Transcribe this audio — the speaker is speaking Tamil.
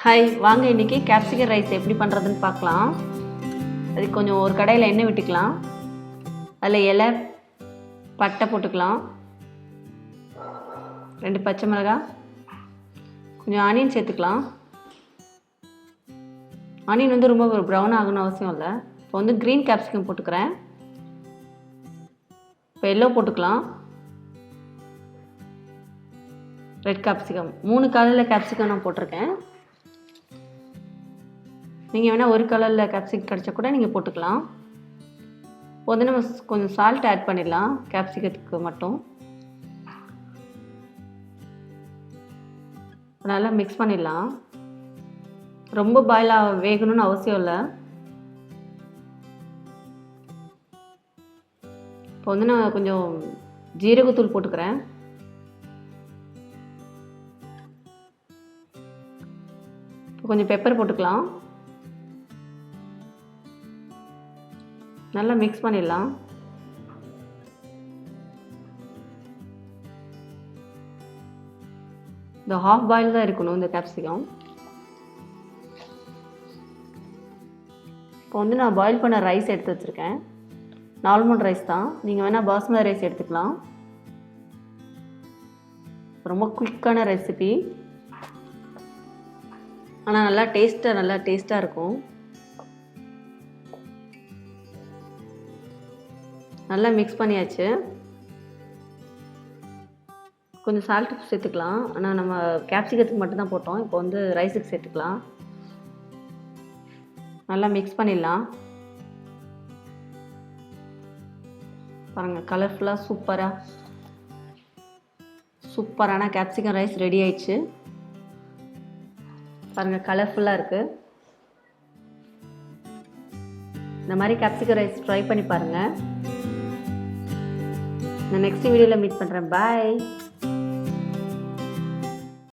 ஹாய், வாங்க இன்றைக்கி கேப்சிகம் ரைஸ் எப்படி பண்ணுறதுன்னு பார்க்கலாம். அதுக்கு கொஞ்சம் ஒரு கடாயில் எண்ணெய் விட்டுக்கலாம். அதில் இலை பட்டை போட்டுக்கலாம், 2 பச்சை மிளகாய், கொஞ்சம் ஆனியன் சேர்த்துக்கலாம். ஆனியன் வந்து ரொம்ப ப்ரௌன் ஆகணும்னு அவசியம் இல்லை. இப்போ வந்து க்ரீன் கேப்சிகம் போட்டுக்கிறேன். இப்போ எல்லோ போட்டுக்கலாம். ரெட் கேப்சிகம் 3 கலரில் கேப்சிகம் நான் போட்டிருக்கேன். நீங்கள் வேணால் ஒரு கலரில் கேப்சிகம் கிடச்சா கூட நீங்கள் போட்டுக்கலாம். இப்போ வந்து நம்ம கொஞ்சம் சால்ட் ஆட் பண்ணிடலாம் கேப்சிகத்துக்கு மட்டும். நல்லா மிக்ஸ் பண்ணிடலாம். ரொம்ப பாயிலாக வேகணும்னு அவசியம் இல்லை. இப்போ வந்து நான் கொஞ்சம் ஜீரகத்தூள் போட்டுக்கிறேன். இப்போ கொஞ்சம் பெப்பர் போட்டுக்கலாம். நல்லா மிக்ஸ் பண்ணிடலாம். இந்த ஹாஃப் பாயில் தான் இருக்கணும் இந்த கேப்சிகம். இப்போ வந்து நான் பாயில் பண்ண ரைஸ் எடுத்து வச்சுருக்கேன். நார்மல் ரைஸ் தான். நீங்கள் வேணால் பாஸ்மதி ரைஸ் எடுத்துக்கலாம். ரொம்ப குயிக்கான ரெசிபி, ஆனால் நல்லா டேஸ்ட்டாக இருக்கும். நல்லா மிக்ஸ் பண்ணியாச்சு. கொஞ்சம் சால்ட்டு சேர்த்துக்கலாம். ஆனால் நம்ம கேப்சிகத்துக்கு மட்டும்தான் போட்டோம். இப்போ வந்து ரைஸுக்கு சேர்த்துக்கலாம். நல்லா மிக்ஸ் பண்ணிடலாம். பாருங்கள், கலர்ஃபுல்லாக சூப்பரான கேப்சிகம் ரைஸ் ரெடி ஆயிடுச்சு. பாருங்கள், கலர்ஃபுல்லாக இருக்குது. இந்த மாதிரி கேப்சிகம் ரைஸ் ட்ரை பண்ணி பாருங்கள். நான் நெக்ஸ்ட் வீடியோவில் மீட் பண்ணுறேன். பாய்.